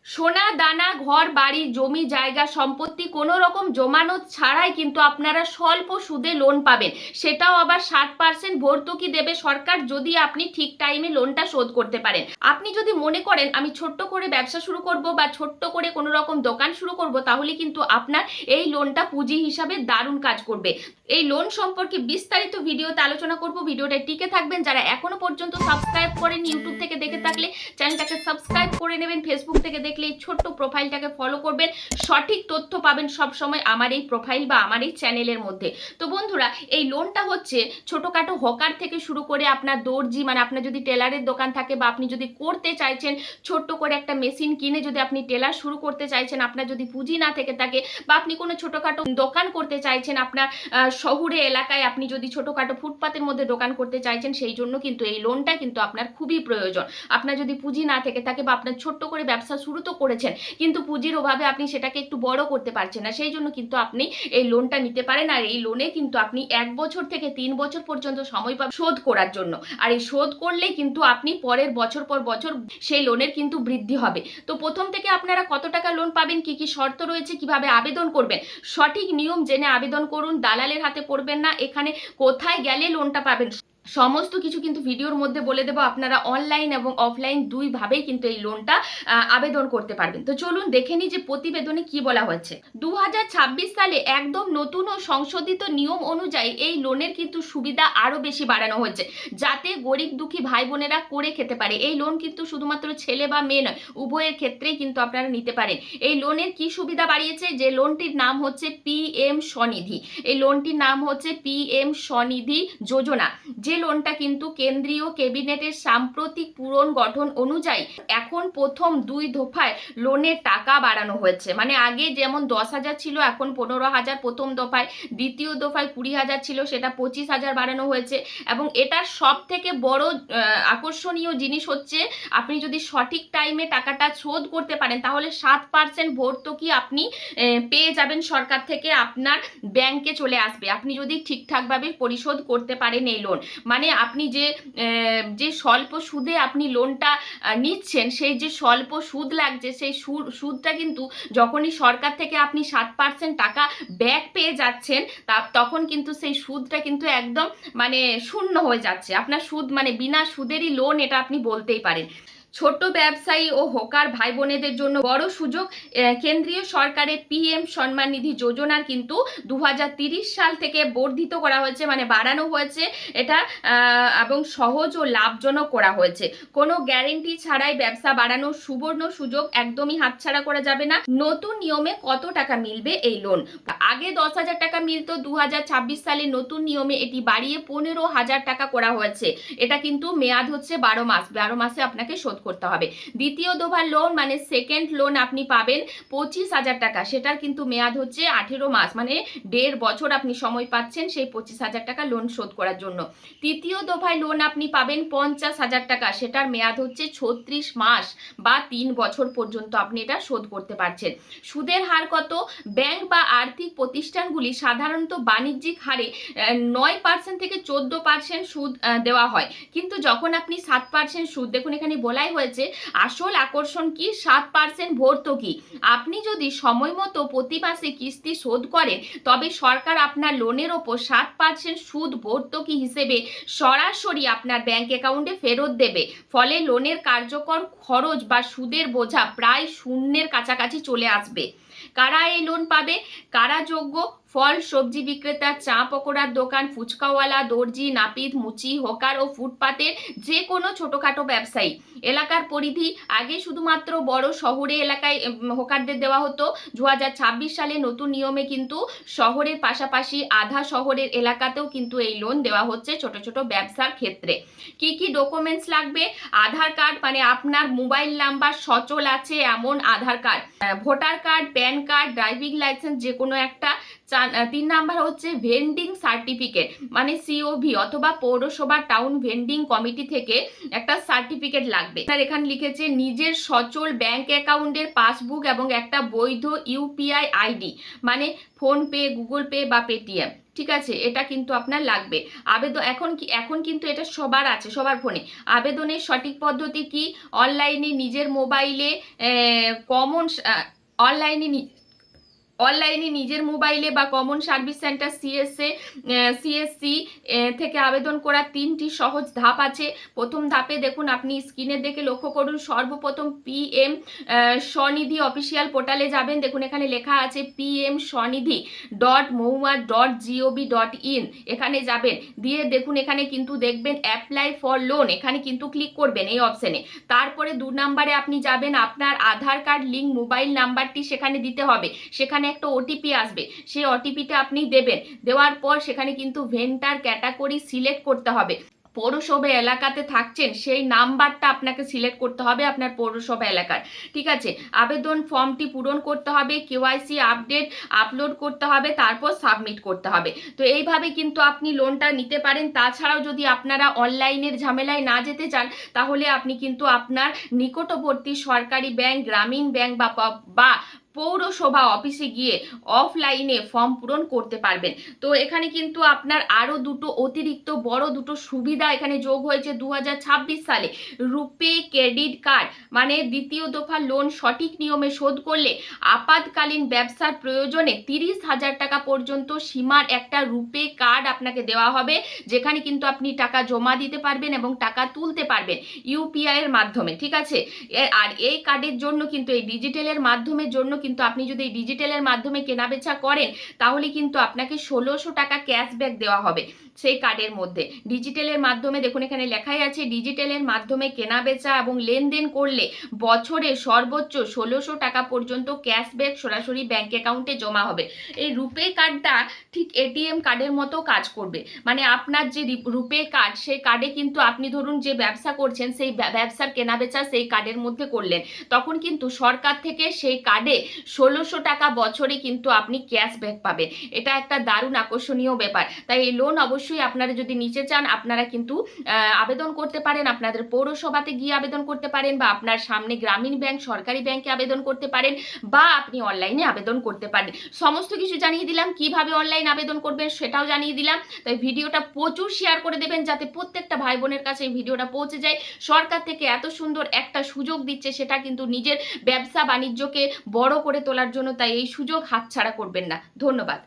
সোনা দানা ঘর বাড়ি জমি জায়গা সম্পত্তি কোনো রকম জমানো ছাড়াই কিন্তু আপনারা স্বল্প সুদে লোন পাবেন। সেটাও আবার 60% ভর্তুকি দেবে সরকার, যদি আপনি ঠিক টাইমে লোনটা শোধ করতে পারেন। আপনি যদি মনে করেন আমি ছোট্ট করে ব্যবসা শুরু করব বা ছোট্ট করে কোনো রকম দোকান শুরু করব, তাহলে কিন্তু আপনার এই লোনটা পুঁজি হিসাবে দারুণ কাজ করবে। এই লোন সম্পর্কে বিস্তারিত ভিডিওতে আলোচনা করব, ভিডিওটা টিকে থাকবেন। যারা এখনো পর্যন্ত সাবস্ক্রাইব করেন ইউটিউব থেকে দেখে থাকলে চ্যানেলটাকে সাবস্ক্রাইব করে নেবেন, ফেসবুক থেকে দেখলে এই ছোট্ট প্রোফাইলটাকে ফলো করবেন। সঠিক তথ্য পাবেন সব সময় আমার এই প্রোফাইল বা আমার এই চ্যানেলের মধ্যে। তো বন্ধুরা, এই লোনটা হচ্ছে ছোটখাটো হকার থেকে শুরু করে আপনার দর্জি, মানে আপনার যদি টেলারের দোকান থাকে বা আপনি যদি করতে চাইছেন ছোট্ট করে একটা মেশিন কিনে যদি আপনি টেলার শুরু করতে চাইছেন, আপনার যদি পুঁজি না থেকে থাকে, বা আপনি কোনো ছোটখাটো দোকান করতে চাইছেন আপনার শহুরে এলাকায়, আপনি যদি ছোটখাটো ফুটপাতের মধ্যে দোকান করতে চাইছেন, সেই জন্য কিন্তু এই লোনটা কিন্তু আপনার খুবই প্রয়োজন। আপনার যদি পুঁজি না থেকে থাকে বা আপনার ছোট্ট করে ব্যবসা শুরু তো করেছেন কিন্তু পুঁজির অভাবে আপনি সেটাকে একটু বড় করতে পারছেন না, সেই জন্য কিন্তু আপনি এই লোনটা নিতে পারেন। আর এই লোনে কিন্তু আপনি 1 বছর থেকে 3 বছর পর্যন্ত সময় পাবেন শোধ করার জন্য। আর এই শোধ করলেই কিন্তু আপনি পরের বছর পর বছর সেই লোনের কিন্তু বৃদ্ধি হবে। তো প্রথম থেকে আপনারা কত টাকা লোন পাবেন, কি কি শর্ত রয়েছে, কিভাবে আবেদন করবেন, সঠিক নিয়ম জেনে আবেদন করুন। দালালের হাতে পড়বেন না। এখানে কোথায় গেলে লোনটা পাবেন সমস্ত কিছু কিন্তু ভিডিওর মধ্যে বলে দেবো। আপনারা অনলাইন এবং অফলাইন দুইভাবেই কিন্তু এই লোনটা আবেদন করতে পারবেন। তো চলুন দেখে নিই যে প্রতিবেদনে কি বলা হয়েছে। 2026 সালে একদম নতুন ও সংশোধিত নিয়ম অনুযায়ী এই লোনের কিন্তু সুবিধা আরো বেশি বাড়ানো হয়েছে, যাতে গরিব দুঃখী ভাই বোনেরা করে খেতে পারে। এই লোন কিন্তু শুধুমাত্র ছেলে বা মেয়ে নয়, উভয়ের ক্ষেত্রেই কিন্তু আপনারা নিতে পারেন। এই লোনের কি সুবিধা বাড়িয়েছে, যে লোনটির নাম হচ্ছে PM স্বনিধি। এই লোনটির নাম হচ্ছে PM স্বনিধি যোজনা। যে লোনটা কিন্তু কেন্দ্রীয় ক্যাবিনেটের সাম্প্রতিক পূরণ গঠন অনুযায়ী এখন প্রথম 2 দফায় লোনের টাকা বাড়ানো হয়েছে। মানে আগে যেমন 10,000 ছিল, এখন 15,000 প্রথম দফায়, দ্বিতীয় দফায় 20,000 ছিল, সেটা 25,000 বাড়ানো হয়েছে। এবং এটার সব থেকে বড় আকর্ষণীয় জিনিস হচ্ছে, আপনি যদি সঠিক টাইমে টাকাটা শোধ করতে পারেন তাহলে 7% ভর্তুকি আপনি পেয়ে যাবেন সরকার থেকে, আপনার ব্যাংকে চলে আসবে আপনি যদি ঠিকঠাকভাবে পরিশোধ করতে পারেন এই লোন। মানে আপনি যে স্বল্প সুদে আপনি লোনটা নিচ্ছেন, সেই যে স্বল্প সুদ লাগছে, সেই সুদটা কিন্তু যখনই সরকার থেকে আপনি 7% টাকা ব্যাক পেয়ে যাচ্ছেন, তখন কিন্তু সেই সুদটা কিন্তু একদম মানে শূন্য হয়ে যাচ্ছে। আপনার সুদ মানে বিনা সুদেরই লোন, এটা আপনি বলতেই পারেন। ছোট ব্যবসায়ী ও হকার ভাই বোনেদের জন্য বড় সুযোগ। কেন্দ্রীয় সরকারের PM সম্মান নিধি যোজনার কিন্তু 2030 সাল থেকে বর্ধিত করা হয়েছে, মানে বাড়ানো হয়েছে এটা, এবং সহজ ও লাভজনক করা হয়েছে। কোনো গ্যারেন্টি ছাড়াই ব্যবসা বাড়ানোর সুবর্ণ সুযোগ, একদমই হাতছাড়া করা যাবে না। নতুন নিয়মে কত টাকা মিলবে এই লোন? আগে 10,000 টাকা মিলতো, 2026 সালে নতুন নিয়মে এটি বাড়িয়ে 15,000 টাকা করা হয়েছে। এটা কিন্তু মেয়াদ হচ্ছে 12 মাস, 12 মাসে আপনাকে শোধ করতে হবে। দ্বিতীয় দফার লোন মানে সেকেন্ড লোন আপনি পাবেন 25,000 টাকা, সেটার কিন্তু মেয়াদ হচ্ছে 18 মাস, মানে 1.5 বছর আপনি সময় পাচ্ছেন সেই 25,000 টাকা লোন শোধ করার জন্য। তৃতীয় দফায় লোন আপনি পাবেন 50,000 টাকা, সেটার মেয়াদ হচ্ছে 36 মাস বা 3 বছর পর্যন্ত আপনি এটা শোধ করতে পারছেন। সুদের হার কত? ব্যাংক বা আর্থিক প্রতিষ্ঠানগুলি সাধারণত বাণিজ্যিক হারে 9% থেকে 14% সুদ দেওয়া হয়, কিন্তু যখন আপনি 7% সুদ, দেখুন এখানে বলাই হয়েছে আসল আকর্ষণ কি, 7% ভর্তুকি। আপনি যদি সময় মতো প্রতি মাসে কিস্তি শোধ করেন, তবে সরকার আপনার লোনের ওপর 7% সুদ ভর্তুকি হিসেবে সরাসরি আপনার ব্যাংক অ্যাকাউন্টে ফেরত দেবে। ফলে লোনের কার্যকর খরচ বা সুদের বোঝা প্রায় শূন্যের কাছাকাছি চলে আসবে। কারা এই লোন পাবে, কারা যোগ্য? ফল সবজি বিক্রেতা, চা পকোড়ার দোকান, ফুচকাওয়ালা, দর্জি, নাপিত, মুচি, হকার ও ফুটপাতের যে কোনো ছোটখাটো ব্যবসায়ী। এলাকার পরিধি, আগে শুধুমাত্র বড় শহরে এলাকায় হকারদের দেওয়া হতো। 2026 সালে নতুন নিয়মে কিন্তু শহরের পাশাপাশি আধা শহরের এলাকাতেও কিন্তু এই লোন দেওয়া হচ্ছে ছোট ছোট ব্যবসার ক্ষেত্রে। কি কি ডকুমেন্টস লাগবে? আধার কার্ড, মানে আপনার মোবাইল নাম্বার সচল আছে এমন Aadhaar card, voter card, PAN card, driving licence যে কোনো একটা, 3 নাম্বার হচ্ছে ভেন্ডিং সার্টিফিকেট, মানে সিওভি অথবা পৌরসভা টাউন ভেন্ডিং কমিটি থেকে একটা সার্টিফিকেট লাগবে। আর এখানে লিখেছে নিজের সচল ব্যাংক অ্যাকাউন্টের পাসবুক এবং একটা বৈধ ইউপিআই আইডি, মানে ফোনপে, গুগল পে বা পেটিএম। ঠিক আছে, এটা কিন্তু আপনার লাগবে। আবেদন এখন কিন্তু এটা সবার আছে, সবার ফোনে। আবেদনের সঠিক পদ্ধতি কি? অনলাইনে নিজের মোবাইলে কমন অনলাইনে নিজের মোবাইলে বা কমন সার্ভিস সেন্টার সিএসসি থেকে আবেদন করার 3টি সহজ ধাপ আছে। প্রথম ধাপে দেখুন, আপনি স্ক্রিনে দেখে লক্ষ্য করুন, সর্বপ্রথম পিএম স্বনিধি অফিসিয়াল পোর্টালে যাবেন। দেখুন এখানে লেখা আছে pm-swanidhi.moua.gov.in, এখানে যাবেন। দিয়ে দেখুন এখানে কিন্তু দেখবেন অ্যাপ্লাই ফর লোন, এখানে কিন্তু ক্লিক করবেন এই অপশনে। তারপরে 2 নম্বরে আপনি যাবেন, আপনার আধার কার্ড লিঙ্ক মোবাইল নাম্বারটি সেখানে দিতে হবে। সেখানে একটা ওটিপি আসবে, সেই ওটিপিটা আপনি দেবেন। দেওয়ার পর সেখানে কিন্তু ভেন্ডার ক্যাটাগরি সিলেক্ট করতে হবে। পৌরসভা এলাকাতে থাকছেন সেই নাম্বারটা আপনাকে সিলেক্ট করতে হবে আপনার পৌরসভা এলাকার। ঠিক আছে, আবেদন ফর্মটি পূরণ করতে হবে, কেওয়াইসি আপডেট আপলোড করতে হবে, তারপর সাবমিট করতে হবে। তো এইভাবে কিন্তু আপনি লোনটা নিতে পারেন। তাছাড়াও যদি আপনারা অনলাইনের ঝামেলায় না যেতে চান, তাহলে আপনি কিন্তু আপনার নিকটবর্তী সরকারি ব্যাংক, গ্রামীণ ব্যাংক বা পৌরসভা অফিসে গিয়ে অফলাইনে ফর্ম পূরণ করতে পারবেন। তো এখানে কিন্তু আপনার আরও দুটো অতিরিক্ত বড় দুটো সুবিধা এখানে যোগ হয়েছে 2026 সালে। রুপে ক্রেডিট কার্ড, মানে দ্বিতীয় দফা লোন সঠিক নিয়মে শোধ করলে আপাতকালীন ব্যবসার প্রয়োজনে 30,000 টাকা পর্যন্ত সীমার একটা রুপে কার্ড আপনাকে দেওয়া হবে, যেখানে কিন্তু আপনি টাকা জমা দিতে পারবেন এবং টাকা তুলতে পারবেন ইউপিআই এর মাধ্যমে। ঠিক আছে, আর এই কার্ডের জন্য কিন্তু, এই ডিজিটালের মাধ্যমের জন্য কিন্তু আপনি যদি এই ডিজিটালের মাধ্যমে কেনাবেচা করেন, তাহলে কিন্তু আপনাকে 1600 টাকা ক্যাশব্যাক দেওয়া হবে সেই কার্ডের মধ্যে। ডিজিটালের মাধ্যমে দেখুন এখানে লেখাই আছে, ডিজিটালের মাধ্যমে কেনাবেচা এবং লেনদেন করলে বছরে সর্বোচ্চ 1600 টাকা পর্যন্ত ক্যাশব্যাক সরাসরি ব্যাংক অ্যাকাউন্টে জমা হবে। এই রুপে কার্ডটা ঠিক এটিএম কার্ডের মতো কাজ করবে। মানে আপনার যে রুপে কার্ড, সেই কার্ডে কিন্তু আপনি ধরুন যে ব্যবসা করছেন, সেই ব্যবসার কেনাবেচা সেই কার্ডের মধ্যে করলেন, তখন কিন্তু সরকার থেকে সেই কার্ডে 1600 টাকা বছরে কিন্তু আপনি ক্যাশব্যাক পাবেন। এটা একটা দারুণ আকর্ষণীয় ব্যাপার। তাই এই লোন অবশ্যই আপনারা যদি নিতে চান, আপনারা কিন্তু আবেদন করতে পারেন। আপনাদের পৌরসভাতে গিয়ে আবেদন করতে পারেন, বা আপনার সামনে গ্রামীণ ব্যাংক, সরকারি ব্যাংকে আবেদন করতে পারেন, বা আপনি অনলাইনে আবেদন করতে পারেন। সমস্ত কিছু জানিয়ে দিলাম, কিভাবে অনলাইন আবেদন করবেন সেটাও জানিয়ে দিলাম। তাই ভিডিওটা প্রচুর শেয়ার করে দেবেন, যাতে প্রত্যেকটা ভাই বোনের কাছে এই ভিডিওটা পৌঁছে যায়। সরকার থেকে এত সুন্দর একটা সুযোগ দিচ্ছে, সেটা কিন্তু নিজের ব্যবসা বাণিজ্যকে বড় করে তোলার জন্য। তাই এই সুযোগ হাতছাড়া করবেন না। ধন্যবাদ।